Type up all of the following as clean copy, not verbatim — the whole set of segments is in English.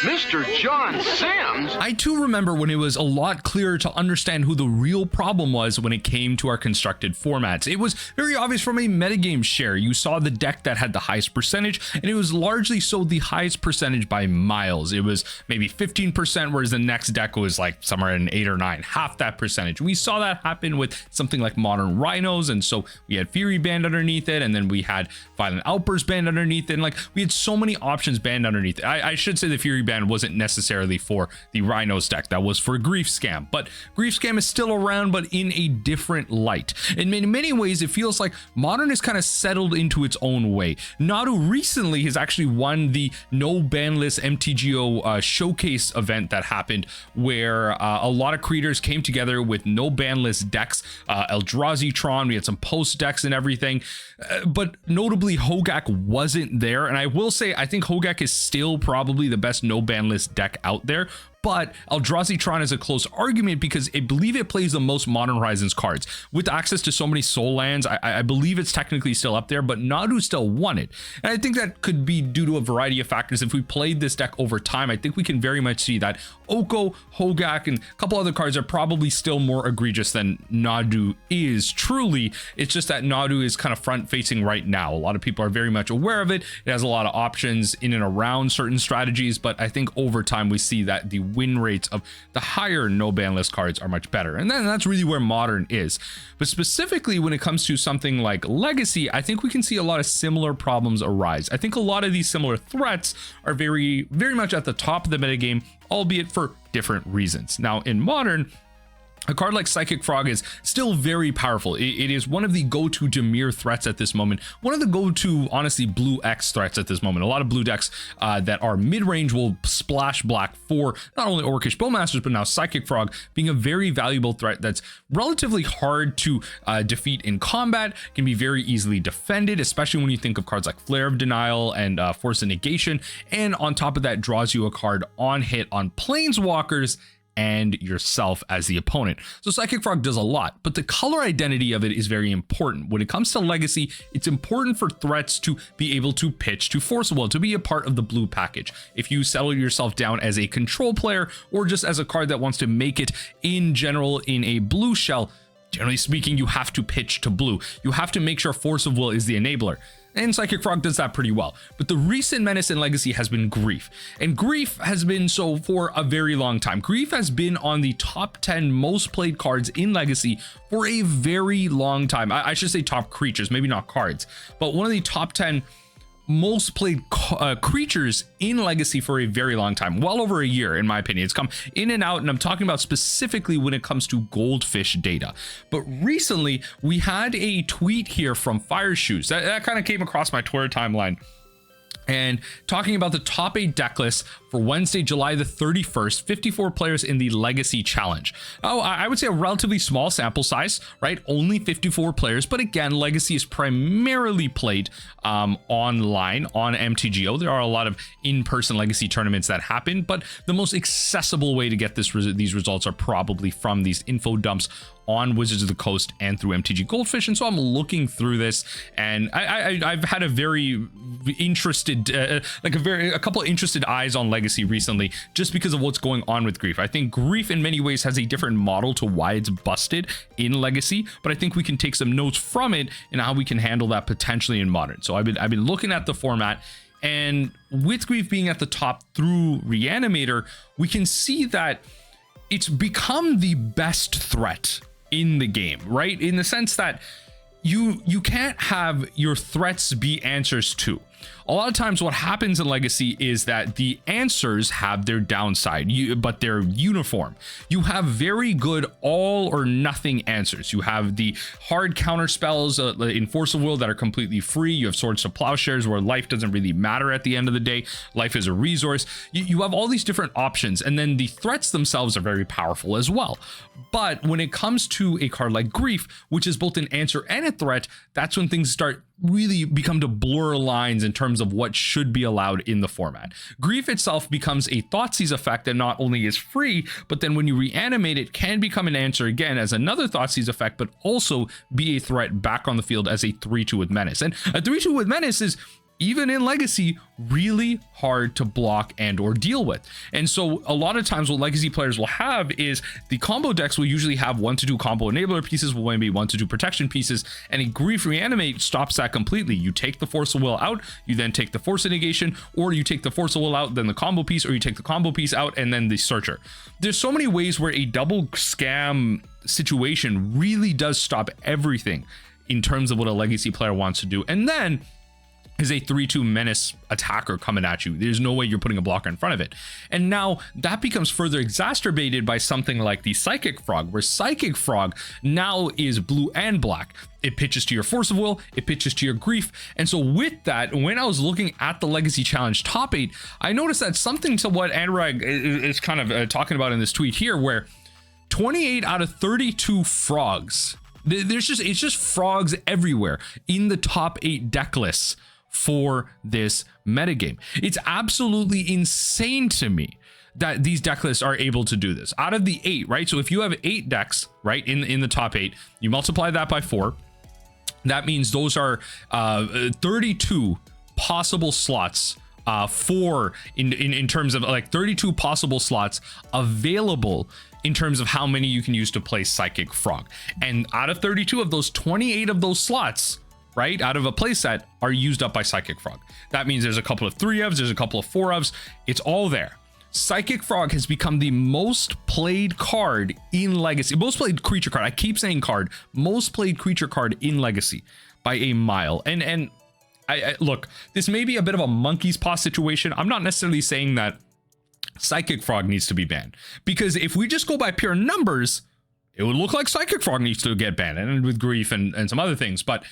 Mr. John Sims? I too remember when it was a lot clearer to understand who the real problem was when it came to our constructed formats. It was very obvious from a metagame share. You saw the deck that had the highest percentage, and it was largely so the highest percentage by miles. It was maybe 15%, whereas the next deck was like somewhere in 8 or 9, half that percentage. We saw that happen with something like Modern Rhinos, and so we had Fury banned underneath it, and then we had Violent Outburst banned underneath it, and like we had so many options banned underneath it. I should say the Fury ban wasn't necessarily for the Rhinos deck, that was for Grief Scam, but Grief Scam is still around, but in a different light. And in many ways, it feels like Modern is kind of settled into its own way. Nadu recently has actually won the no ban list MTGO showcase event that happened, where a lot of creators came together with no ban list decks, Eldrazi Tron, we had some post decks and everything, but notably Hogak wasn't there. And I will say, I think Hogak is still probably the best no ban list deck out there, but Eldrazi Tron is a close argument because I believe it plays the most Modern Horizons cards. With access to so many soul lands, I believe it's technically still up there, but Nadu still won it. And I think that could be due to a variety of factors. If we played this deck over time, I think we can very much see that Oko, Hogak, and a couple other cards are probably still more egregious than Nadu is. Truly, it's just that Nadu is kind of front facing right now. A lot of people are very much aware of it. It has a lot of options in and around certain strategies, but I think over time we see that the win rates of the higher no ban list cards are much better, and then that's really where Modern is. But specifically when it comes to something like Legacy, I think we can see a lot of similar problems arise. I think a lot of these similar threats are very much at the top of the metagame, albeit for different reasons. Now in Modern, a card like Psychic Frog is still very powerful. It is one of the go-to Dimir threats at this moment. One of the go-to, honestly, blue X threats at this moment. A lot of blue decks that are mid-range will splash black for not only Orcish Bowmasters, but now Psychic Frog being a very valuable threat that's relatively hard to defeat in combat, can be very easily defended, especially when you think of cards like Flare of Denial and Force of Negation. And on top of that, draws you a card on hit on Planeswalkers and yourself as the opponent. So Psychic Frog does a lot, but the color identity of it is very important. When it comes to Legacy, it's important for threats to be able to pitch to Force of Will, to be a part of the blue package. If you settle yourself down as a control player or just as a card that wants to make it in general in a blue shell, generally speaking, you have to pitch to blue. You have to make sure Force of Will is the enabler. And Psychic Frog does that pretty well. But the recent menace in Legacy has been Grief. And Grief has been so for a very long time. Grief has been on the top 10 most played cards in Legacy for a very long time. I should say top creatures, maybe not cards, but one of the top 10 most played creatures in Legacy for a very long time, well over a year in my opinion. It's come in and out, and I'm talking about specifically when it comes to Goldfish data. But recently we had a tweet here from Fire Shoes that kind of came across my Twitter timeline, and talking about the top 8 deck lists for Wednesday, July the 31st, 54 players in the Legacy Challenge. Oh, I would say a relatively small sample size, right? Only 54 players, but again, Legacy is primarily played online on MTGO. There are a lot of in-person Legacy tournaments that happen, but the most accessible way to get these results are probably from these info dumps on Wizards of the Coast and through MTG Goldfish. And so I'm looking through this, and I've had a very interested, a couple of interested eyes on Legacy recently, just because of what's going on with Grief. I think Grief in many ways has a different model to why it's busted in Legacy, but I think we can take some notes from it and how we can handle that potentially in Modern. So I've been looking at the format, and with Grief being at the top through Reanimator, we can see that it's become the best threat in the game, right? In the sense that you can't have your threats be answers to. A lot of times what happens in Legacy is that the answers have their downside, but they're uniform. You have very good all or nothing answers. You have the hard counter spells in Force of Will that are completely free. You have Swords to Plowshares where life doesn't really matter at the end of the day. Life is a resource. You have all these different options, and then the threats themselves are very powerful as well. But when it comes to a card like Grief, which is both an answer and a threat, that's when things start really become to blur lines in terms of what should be allowed in the format. Grief itself becomes a Thoughtseize effect that not only is free, but then when you reanimate it, can become an answer again as another Thoughtseize effect, but also be a threat back on the field as a 3-2 with Menace. And a 3-2 with Menace is even in Legacy, really hard to block and or deal with. And so a lot of times what Legacy players will have is the combo decks will usually have 1 to 2 combo enabler pieces, will maybe 1 to 2 protection pieces, and a Grief Reanimate stops that completely. You take the Force of Will out, you then take the Force of Negation, or you take the Force of Will out, then the combo piece, or you take the combo piece out and then the Searcher. There's so many ways where a double scam situation really does stop everything in terms of what a Legacy player wants to do. And then is a 3-2 menace attacker coming at you. There's no way you're putting a blocker in front of it. And now that becomes further exacerbated by something like the Psychic Frog, where Psychic Frog now is blue and black. It pitches to your Force of Will, it pitches to your Grief. And so with that, when I was looking at the Legacy Challenge top 8, I noticed that something to what Anurag is kind of talking about in this tweet here, where 28 out of 32 frogs, it's just frogs everywhere in the top 8 deck lists for this metagame. It's absolutely insane to me that these deck lists are able to do this. Out of the 8, right? So if you have 8 decks, right, in the top 8, you multiply that by 4. That means those are 32 possible slots for in terms of like 32 possible slots available in terms of how many you can use to play Psychic Frog. And out of 32 of those, 28 of those slots, right, out of a playset are used up by Psychic Frog. That means there's a couple of 3-ofs, there's a couple of 4-ofs, it's all there. Psychic Frog has become the most played card in Legacy, most played creature card. I keep saying card, most played creature card in Legacy by a mile. And I look, this may be a bit of a monkey's paw situation. I'm not necessarily saying that Psychic Frog needs to be banned, because if we just go by pure numbers, it would look like Psychic Frog needs to get banned, and with Grief and some other things. But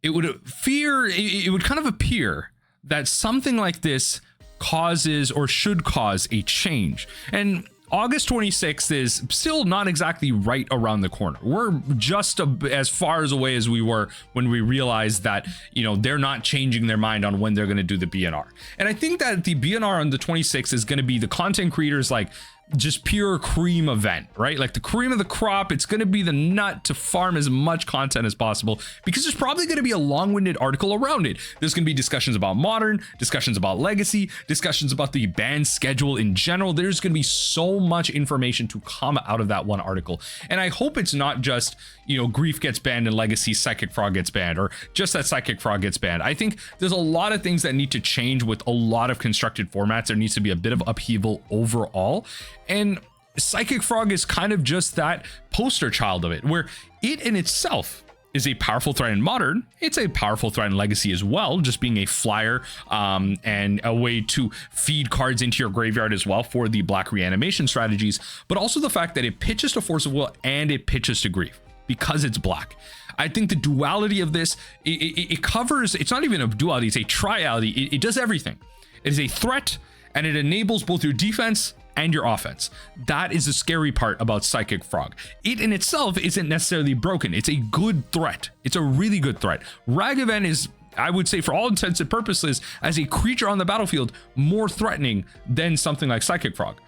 it would kind of appear that something like this causes or should cause a change. And August 26th is still not exactly right around the corner. We're just as far away as we were when we realized that, you know, they're not changing their mind on when they're going to do the BNR. And I think that the BNR on the 26th is going to be the content creators like just pure cream event, right? Like the cream of the crop. It's going to be the nut to farm as much content as possible, because there's probably going to be a long-winded article around it. There's going to be discussions about Modern, discussions about Legacy, discussions about the ban schedule in general. There's going to be so much information to come out of that one article. And I hope it's not just, you know, Grief gets banned and Legacy Psychic Frog gets banned, or just that Psychic Frog gets banned. I think there's a lot of things that need to change with a lot of constructed formats. There needs to be a bit of upheaval overall. And Psychic Frog is kind of just that poster child of it, where it in itself is a powerful threat in Modern. It's a powerful threat in Legacy as well, just being a flyer and a way to feed cards into your graveyard as well for the black reanimation strategies, but also the fact that it pitches to Force of Will and it pitches to Grief because it's black. I think the duality of this, it covers, it's not even a duality, it's a triality. It does everything. It is a threat, and it enables both your defense and your offense. That is the scary part about Psychic Frog. It in itself isn't necessarily broken. It's a good threat. It's a really good threat. Ragavan is, I would say, for all intents and purposes, as a creature on the battlefield, more threatening than something like Psychic Frog.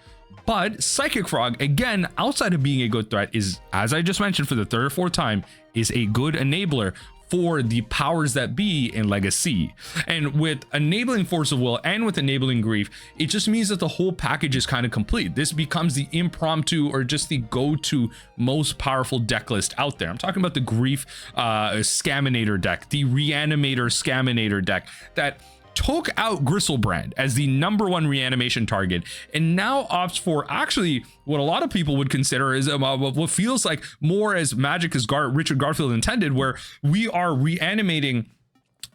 But Psychic Frog, again, outside of being a good threat, is, as I just mentioned for the 3rd or 4th time, is a good enabler for the powers that be in Legacy. And with enabling Force of Will and with enabling Grief, it just means that the whole package is kind of complete. This becomes the impromptu or just the go-to most powerful deck list out there. I'm talking about the Grief Scaminator deck, the Reanimator Scaminator deck that took out Gristlebrand as the #1 reanimation target, and now opts for actually what a lot of people would consider is what feels like more as magic as Richard Garfield intended, where we are reanimating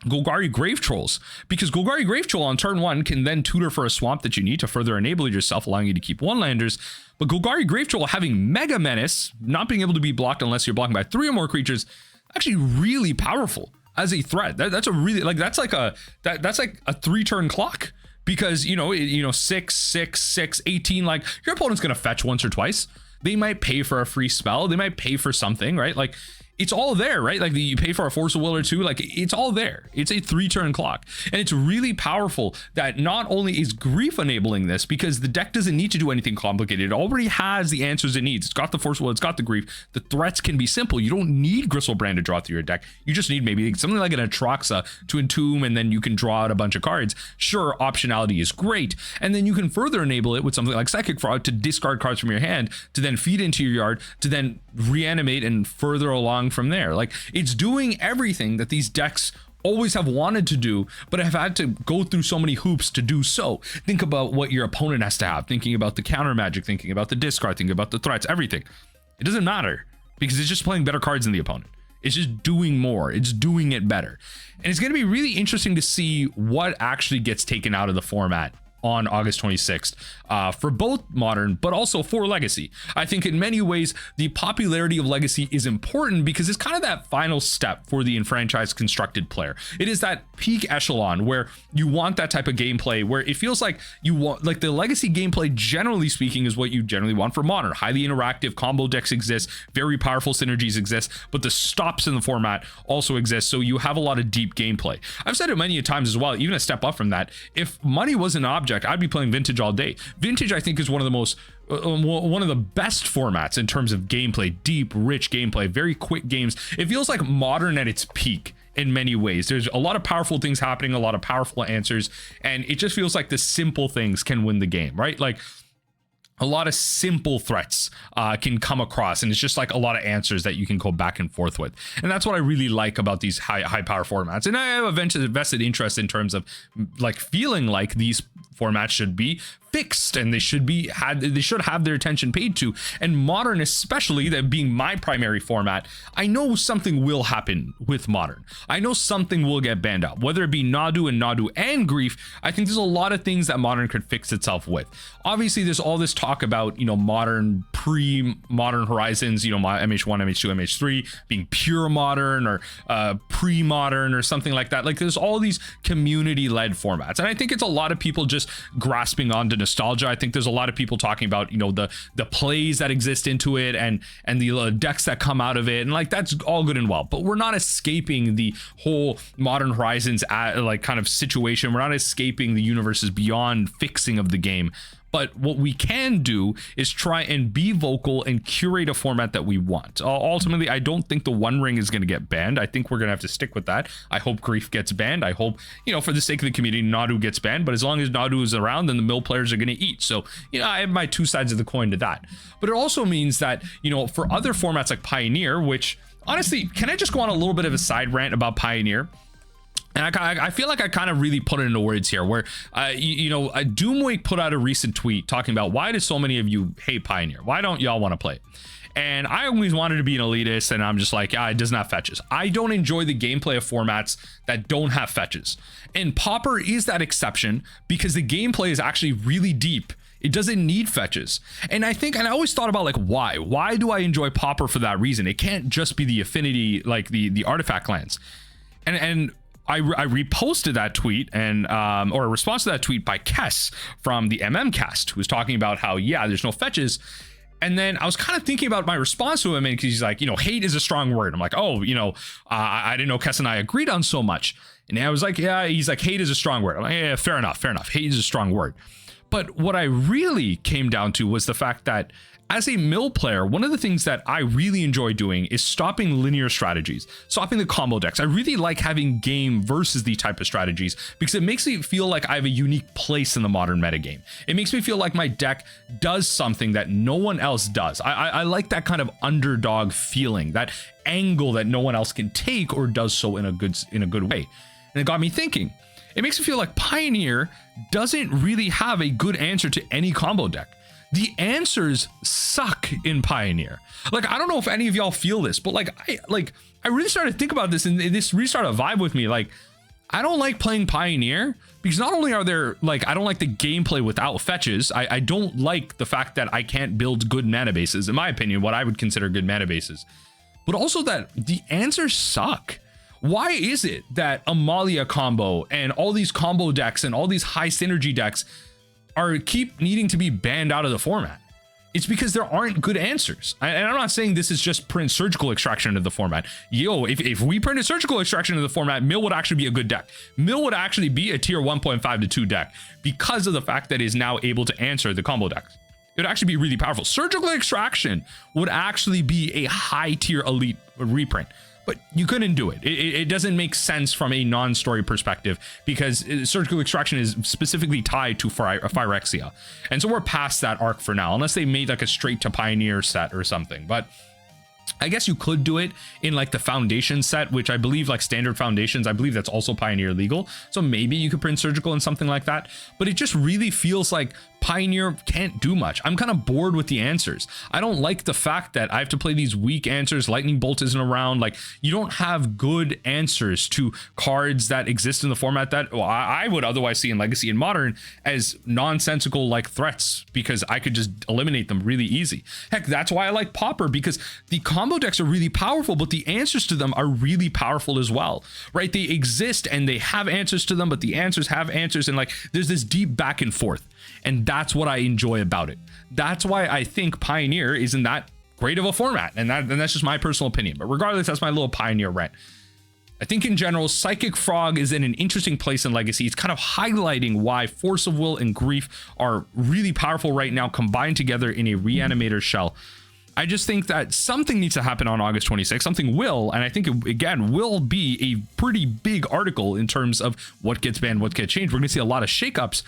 Golgari Grave Trolls, because Golgari Grave Troll on turn 1 can then tutor for a swamp that you need to further enable yourself, allowing you to keep 1-landers. But Golgari Grave Troll having Mega Menace, not being able to be blocked unless you're blocking by 3 or more creatures, actually really powerful as a threat. That's a really, like, that's like a 3-turn clock, because you know 6, 6, 6, 18, like your opponent's gonna fetch once or twice. They might pay for a free spell, they might pay for something, right? Like it's all there, right? Like you pay for a Force of Will or two, like it's all there. It's a 3-turn clock, and it's really powerful that not only is Grief enabling this, because the deck doesn't need to do anything complicated. It already has the answers it needs. It's got the Force of Will, it's got the Grief. The threats can be simple. You don't need Gristlebrand to draw through your deck. You just need maybe something like an Atraxa to entomb, and then you can draw out a bunch of cards. Sure, optionality is great, and then you can further enable it with something like Psychic Frog to discard cards from your hand to then feed into your yard to then reanimate and further along from there. Like, it's doing everything that these decks always have wanted to do, but have had to go through so many hoops to do so. Think about what your opponent has to have, thinking about the counter magic, thinking about the discard, thinking about the threats, everything. It doesn't matter because it's just playing better cards than the opponent. It's just doing more. It's doing it better. And it's going to be really interesting to see what actually gets taken out of the format on August 26th for both Modern, but also for Legacy. I think in many ways, the popularity of Legacy is important because it's kind of that final step for the enfranchised constructed player. It is that peak echelon where you want that type of gameplay, where it feels like you want, like the Legacy gameplay, generally speaking, is what you generally want for Modern. Highly interactive combo decks exist, very powerful synergies exist, but the stops in the format also exist, so you have a lot of deep gameplay. I've said it many times as well, even a step up from that, if money was an object, I'd be playing Vintage all day. Vintage, I think, is one of the most one of the best formats in terms of gameplay, deep, rich gameplay, very quick games. It feels like Modern at its peak in many ways. There's a lot of powerful things happening, a lot of powerful answers, and it just feels like the simple things can win the game, right? Like, a lot of simple threats can come across, and it's just like a lot of answers that you can go back and forth with. And that's what I really like about these high power formats. And I have a vested interest in terms of like feeling like these formats should be fixed and they should have their attention paid to. And Modern, especially, that being my primary format, I know something will happen with Modern. I know something will get banned out, whether it be Nadu and Grief. I think there's a lot of things that Modern could fix itself with. Obviously, there's all this talk about, you know, Modern pre-Modern Horizons, you know, MH1, MH2, MH3 being pure Modern or pre-Modern or something like that. Like, there's all these community-led formats, and I think it's a lot of people just grasping onto nostalgia. I think there's a lot of people talking about, you know, the plays that exist into it and the decks that come out of it, and like, that's all good and well, but we're not escaping the whole Modern Horizons like kind of situation. We're not escaping the universes beyond fixing of the game. But what we can do is try and be vocal and curate a format that we want. Ultimately, I don't think the One Ring is going to get banned. I think we're going to have to stick with that. I hope Grief gets banned. I hope, you know, for the sake of the community, Nadu gets banned. But as long as Nadu is around, then the mill players are going to eat. So, you know, I have my two sides of the coin to that. But it also means that, you know, for other formats like Pioneer, which honestly, can I just go on a little bit of a side rant about Pioneer? And I feel like I kind of really put it into words here, where, you know, Doomwake put out a recent tweet talking about, why do so many of you hate Pioneer? Why don't y'all want to play it? And I always wanted to be an elitist, and I'm just like, it doesn't have fetches. I don't enjoy the gameplay of formats that don't have fetches. And Pauper is that exception because the gameplay is actually really deep. It doesn't need fetches. And I think, and I always thought about like, why do I enjoy Pauper for that reason? It can't just be the affinity, like the artifact lands. And I reposted that tweet and or a response to that tweet by Kess from the Cast, who was talking about how, yeah, there's no fetches. And then I was kind of thinking about my response to him, and he's like, you know, hate is a strong word. I'm like, oh, you know, I didn't know Kess and I agreed on so much. And I was like, yeah, he's like, hate is a strong word. I'm like, yeah, fair enough. Hate is a strong word. But what I really came down to was the fact that as a mill player, one of the things that I really enjoy doing is stopping linear strategies, stopping the combo decks. I really like having game versus these type of strategies because it makes me feel like I have a unique place in the Modern metagame. It makes me feel like my deck does something that no one else does. I like that kind of underdog feeling, that angle that no one else can take or does so in a good way. And it got me thinking. It makes me feel like Pioneer doesn't really have a good answer to any combo deck. The answers suck in Pioneer. Like, I don't know if any of y'all feel this, but like I really started to think about this, and this really started a vibe with me. Like, I don't like playing Pioneer because not only are there, like, I don't like the gameplay without fetches. I don't like the fact that I can't build good mana bases, in my opinion, what I would consider good mana bases, but also that the answers suck. Why is it that Amalia combo and all these combo decks and all these high synergy decks keep needing to be banned out of the format? It's because there aren't good answers. And I'm not saying this is just print surgical extraction into the format. Yo, if we printed surgical extraction into the format, Mill would actually be a good deck. Mill would actually be a tier 1.5 to 2 deck because of the fact that it is now able to answer the combo decks. It would actually be really powerful. Surgical extraction would actually be a high tier elite reprint. But you couldn't do it. It doesn't make sense from a non-story perspective because surgical extraction is specifically tied to Phyrexia. And so we're past that arc for now, unless they made like a straight to Pioneer set or something. But I guess you could do it in like the foundation set, which I believe like standard foundations, I believe that's also Pioneer legal. So maybe you could print surgical and something like that. But it just really feels like Pioneer can't do much. I'm kind of bored with the answers. I don't like the fact that I have to play these weak answers. Lightning Bolt isn't around. Like, you don't have good answers to cards that exist in the format that I would otherwise see in Legacy and Modern as nonsensical like threats, because I could just eliminate them really easy. Heck, that's why I like Pauper, because the combo decks are really powerful, but the answers to them are really powerful as well, right? They exist and they have answers to them, but the answers have answers, and like there's this deep back and forth. And that's what I enjoy about it. That's why I think Pioneer isn't that great of a format. And that's just my personal opinion. But regardless, that's my little Pioneer rant. I think in general, Psychic Frog is in an interesting place in Legacy. It's kind of highlighting why Force of Will and Grief are really powerful right now, combined together in a Reanimator shell. I just think that something needs to happen on August 26th. Something will, and I think it, again, will be a pretty big article in terms of what gets banned, what gets changed. We're going to see a lot of shakeups.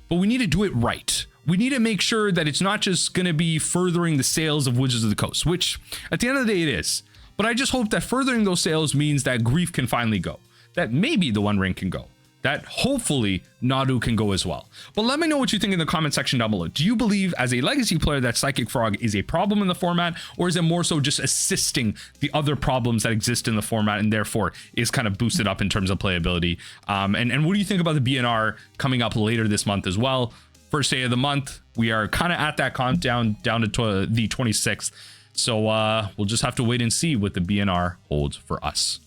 But we need to do it right. We need to make sure that it's not just going to be furthering the sales of Wizards of the Coast, which at the end of the day it is. But I just hope that furthering those sales means that Grief can finally go, that maybe the One Ring can go, that hopefully Nadu can go as well. But let me know what you think in the comment section down below. Do you believe as a Legacy player that Psychic Frog is a problem in the format, or is it more so just assisting the other problems that exist in the format and therefore is kind of boosted up in terms of playability? And what do you think about the BNR coming up later this month as well? First day of the month, we are kind of at that countdown down to the 26th. So we'll just have to wait and see what the BNR holds for us.